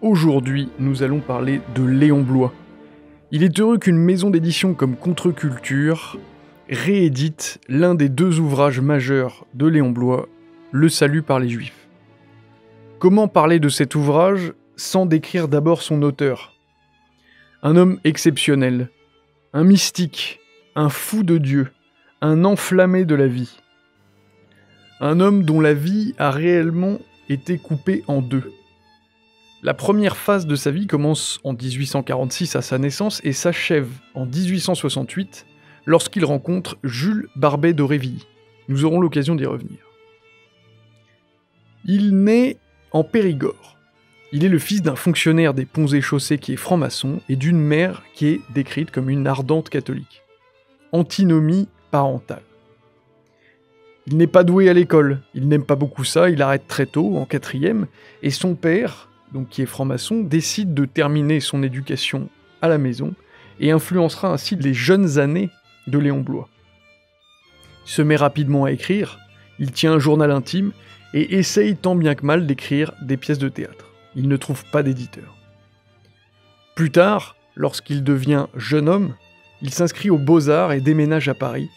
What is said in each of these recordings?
Aujourd'hui, nous allons parler de Léon Bloy. Il est heureux qu'une maison d'édition comme Contre-Culture réédite l'un des deux ouvrages majeurs de Léon Bloy, Le Salut par les Juifs. Comment parler de cet ouvrage sans décrire d'abord son auteur ? Un homme exceptionnel, un mystique, un fou de Dieu, un enflammé de la vie. Un homme dont la vie a réellement été coupée en deux. La première phase de sa vie commence en 1846 à sa naissance et s'achève en 1868 lorsqu'il rencontre Jules Barbet d'Aurevilly. Nous aurons l'occasion d'y revenir. Il naît en Périgord. Il est le fils d'un fonctionnaire des ponts et chaussées qui est franc-maçon et d'une mère qui est décrite comme une ardente catholique. Antinomie parentale. Il n'est pas doué à l'école, il n'aime pas beaucoup ça, il arrête très tôt, en 4e, et son père, donc qui est franc-maçon, décide de terminer son éducation à la maison et influencera ainsi les jeunes années de Léon Bloy. Il se met rapidement à écrire, il tient un journal intime et essaye tant bien que mal d'écrire des pièces de théâtre. Il ne trouve pas d'éditeur. Plus tard, lorsqu'il devient jeune homme, il s'inscrit aux Beaux-Arts et déménage à Paris,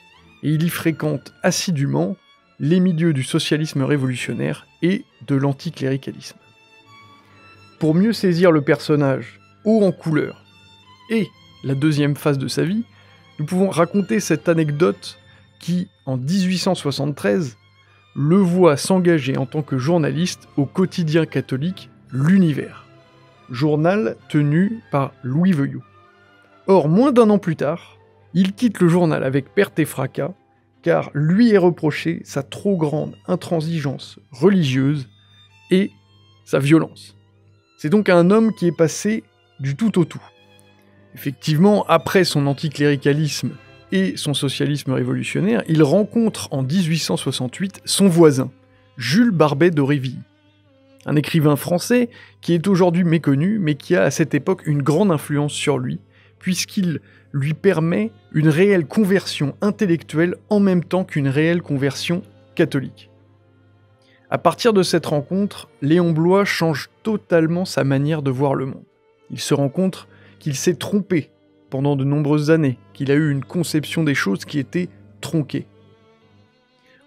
et il y fréquente assidûment les milieux du socialisme révolutionnaire et de l'anticléricalisme. Pour mieux saisir le personnage, haut en couleur, et la deuxième phase de sa vie, nous pouvons raconter cette anecdote qui, en 1873, le voit s'engager en tant que journaliste au quotidien catholique L'Univers, journal tenu par Louis Veuillot. Or, moins d'un an plus tard, il quitte le journal avec perte et fracas, car lui est reproché sa trop grande intransigeance religieuse et sa violence. C'est donc un homme qui est passé du tout au tout. Effectivement, après son anticléricalisme et son socialisme révolutionnaire, il rencontre en 1868 son voisin, Jules Barbet d'Aurevilly. Un écrivain français qui est aujourd'hui méconnu, mais qui a à cette époque une grande influence sur lui, puisqu'il lui permet une réelle conversion intellectuelle en même temps qu'une réelle conversion catholique. À partir de cette rencontre, Léon Bloy change totalement sa manière de voir le monde. Il se rend compte qu'il s'est trompé pendant de nombreuses années, qu'il a eu une conception des choses qui était tronquée.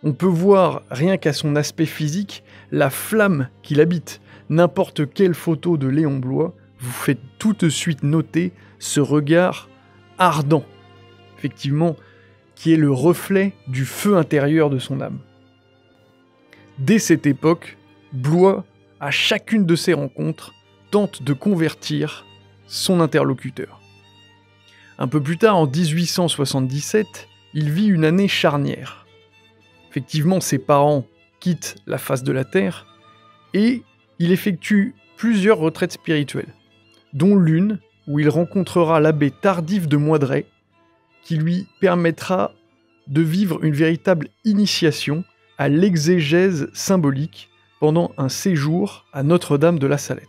On peut voir, rien qu'à son aspect physique, la flamme qu'il habite. N'importe quelle photo de Léon Bloy vous fait tout de suite noter ce regard ardent, effectivement, qui est le reflet du feu intérieur de son âme. Dès cette époque, Bloy, à chacune de ses rencontres, tente de convertir son interlocuteur. Un peu plus tard, en 1877, il vit une année charnière. Effectivement, ses parents quittent la face de la terre et il effectue plusieurs retraites spirituelles, dont l'une où il rencontrera l'abbé Tardif de Moidret, qui lui permettra de vivre une véritable initiation à l'exégèse symbolique pendant un séjour à Notre-Dame de la Salette.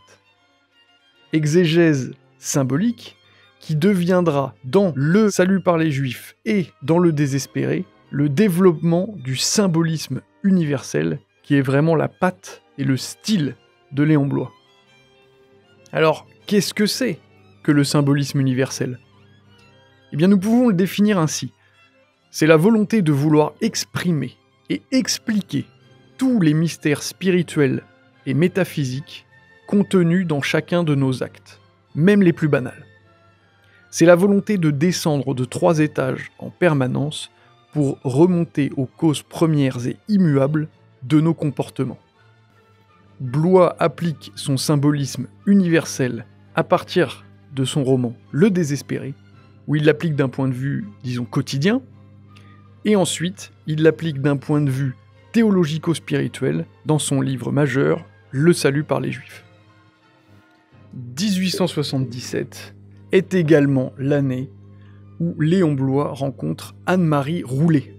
Exégèse symbolique qui deviendra dans Le Salut par les Juifs et dans Le Désespéré le développement du symbolisme universel qui est vraiment la patte et le style de Léon Bloy. Alors, qu'est-ce que c'est que le symbolisme universel ? Eh bien, nous pouvons le définir ainsi. C'est la volonté de vouloir exprimer et expliquer tous les mystères spirituels et métaphysiques contenus dans chacun de nos actes, même les plus banals. C'est la volonté de descendre de 3 étages en permanence pour remonter aux causes premières et immuables de nos comportements. Bloy applique son symbolisme universel à partir de son roman Le Désespéré, où il l'applique d'un point de vue, disons, quotidien, et ensuite il l'applique d'un point de vue théologico-spirituel dans son livre majeur Le Salut par les Juifs. 1877 est également l'année où Léon Bloy rencontre Anne-Marie Roulet,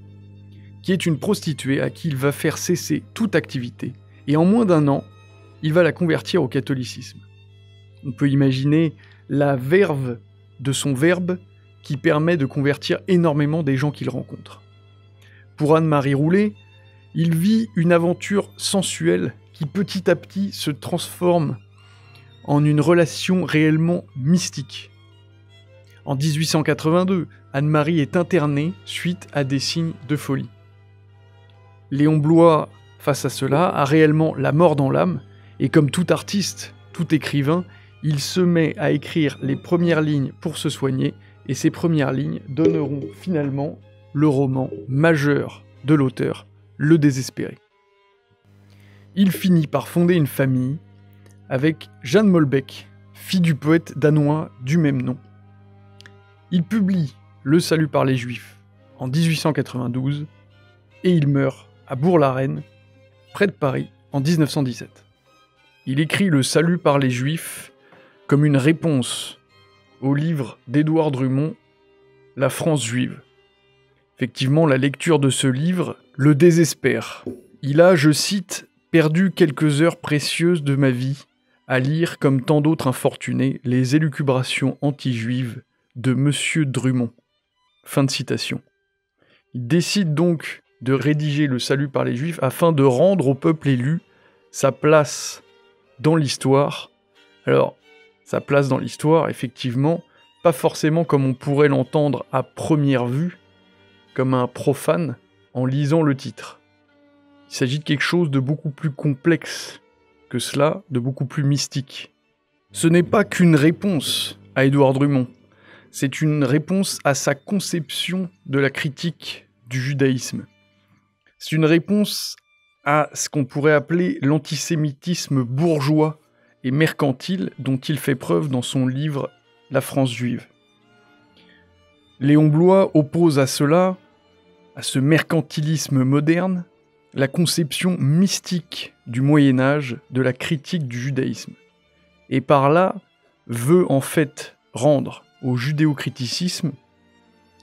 qui est une prostituée à qui il va faire cesser toute activité, et en moins d'1 an, il va la convertir au catholicisme. On peut imaginer la verve de son verbe qui permet de convertir énormément des gens qu'il rencontre. Pour Anne-Marie Roulet, il vit une aventure sensuelle qui petit à petit se transforme en une relation réellement mystique. En 1882, Anne-Marie est internée suite à des signes de folie. Léon Bloy, face à cela, a réellement la mort dans l'âme, et comme tout artiste, tout écrivain, il se met à écrire les premières lignes pour se soigner, et ces premières lignes donneront finalement le roman majeur de l'auteur, Le Désespéré. Il finit par fonder une famille avec Jeanne Molbeck, fille du poète danois du même nom. Il publie Le Salut par les Juifs en 1892 et il meurt à Bourg-la-Reine, près de Paris, en 1917. Il écrit Le Salut par les Juifs comme une réponse au livre d'Édouard Drummond, La France juive. Effectivement, la lecture de ce livre le désespère. Il a, je cite, « perdu quelques heures précieuses de ma vie à lire, comme tant d'autres infortunés, les élucubrations anti-juives de Monsieur Drummond. » Fin de citation. Il décide donc de rédiger Le Salut par les Juifs afin de rendre au peuple élu sa place dans l'histoire. Alors, sa place dans l'histoire, effectivement, pas forcément comme on pourrait l'entendre à première vue, comme un profane, en lisant le titre. Il s'agit de quelque chose de beaucoup plus complexe que cela, de beaucoup plus mystique. Ce n'est pas qu'une réponse à Édouard Drummond, c'est une réponse à sa conception de la critique du judaïsme. C'est une réponse à ce qu'on pourrait appeler l'antisémitisme bourgeois et mercantile dont il fait preuve dans son livre La France juive. Léon Bloy oppose à cela, à ce mercantilisme moderne, la conception mystique du Moyen-Âge de la critique du judaïsme. Et par là, veut en fait rendre au judéocriticisme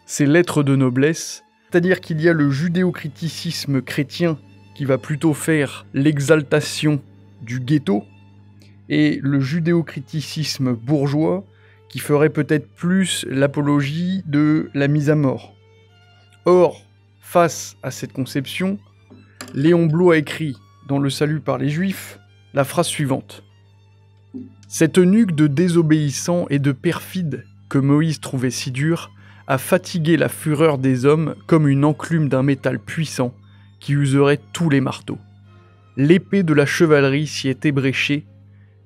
ses lettres de noblesse, c'est-à-dire qu'il y a le judéocriticisme chrétien qui va plutôt faire l'exaltation du ghetto, et le judéocriticisme bourgeois qui ferait peut-être plus l'apologie de la mise à mort. Or, face à cette conception, Léon Bloy a écrit dans Le Salut par les Juifs la phrase suivante. « Cette nuque de désobéissants et de perfides que Moïse trouvait si dure a fatigué la fureur des hommes comme une enclume d'un métal puissant qui userait tous les marteaux. L'épée de la chevalerie s'y est ébréchée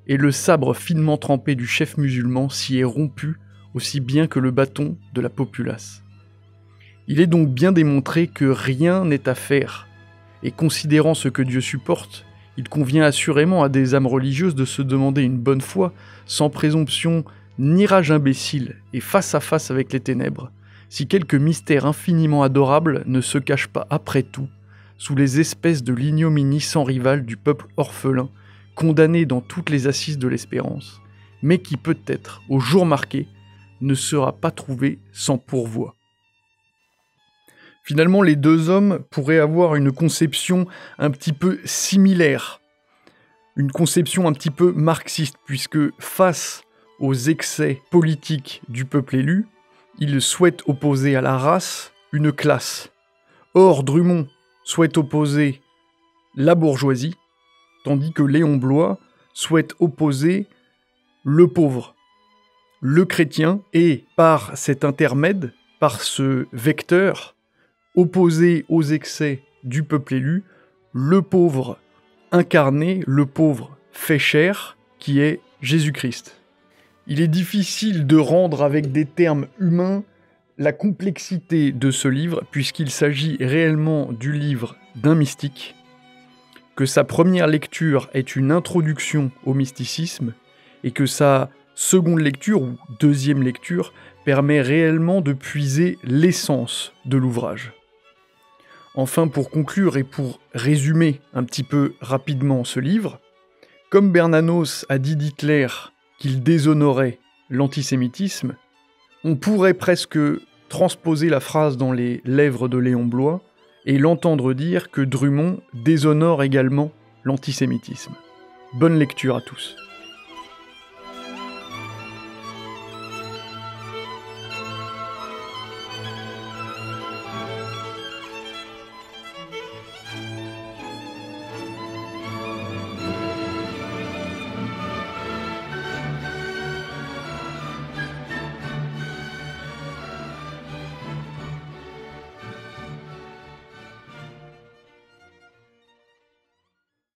et le sabre finement trempé du chef musulman s'y est rompu aussi bien que le bâton de la populace. Il est donc bien démontré que rien n'est à faire, et considérant ce que Dieu supporte, il convient assurément à des âmes religieuses de se demander une bonne foi, sans présomption ni rage imbécile et face à face avec les ténèbres, si quelque mystère infiniment adorable ne se cache pas après tout, sous les espèces de l'ignominie sans rivale du peuple orphelin, condamné dans toutes les assises de l'espérance, mais qui peut-être, au jour marqué, ne sera pas trouvé sans pourvoi. Finalement, les deux hommes pourraient avoir une conception un petit peu similaire, une conception un petit peu marxiste, puisque face aux excès politiques du peuple élu, ils souhaitent opposer à la race une classe. Or, Drummond souhaite opposer la bourgeoisie, tandis que Léon Bloy souhaite opposer le pauvre, le chrétien, et par cet intermède, par ce vecteur, opposé aux excès du peuple élu, le pauvre incarné, le pauvre fait chair, qui est Jésus-Christ. Il est difficile de rendre avec des termes humains la complexité de ce livre, puisqu'il s'agit réellement du livre d'un mystique, que sa première lecture est une introduction au mysticisme, et que sa seconde lecture, ou deuxième lecture, permet réellement de puiser l'essence de l'ouvrage. Enfin, pour conclure et pour résumer un petit peu rapidement ce livre, comme Bernanos a dit d'Hitler qu'il déshonorait l'antisémitisme, on pourrait presque transposer la phrase dans les lèvres de Léon Bloy et l'entendre dire que Drummond déshonore également l'antisémitisme. Bonne lecture à tous.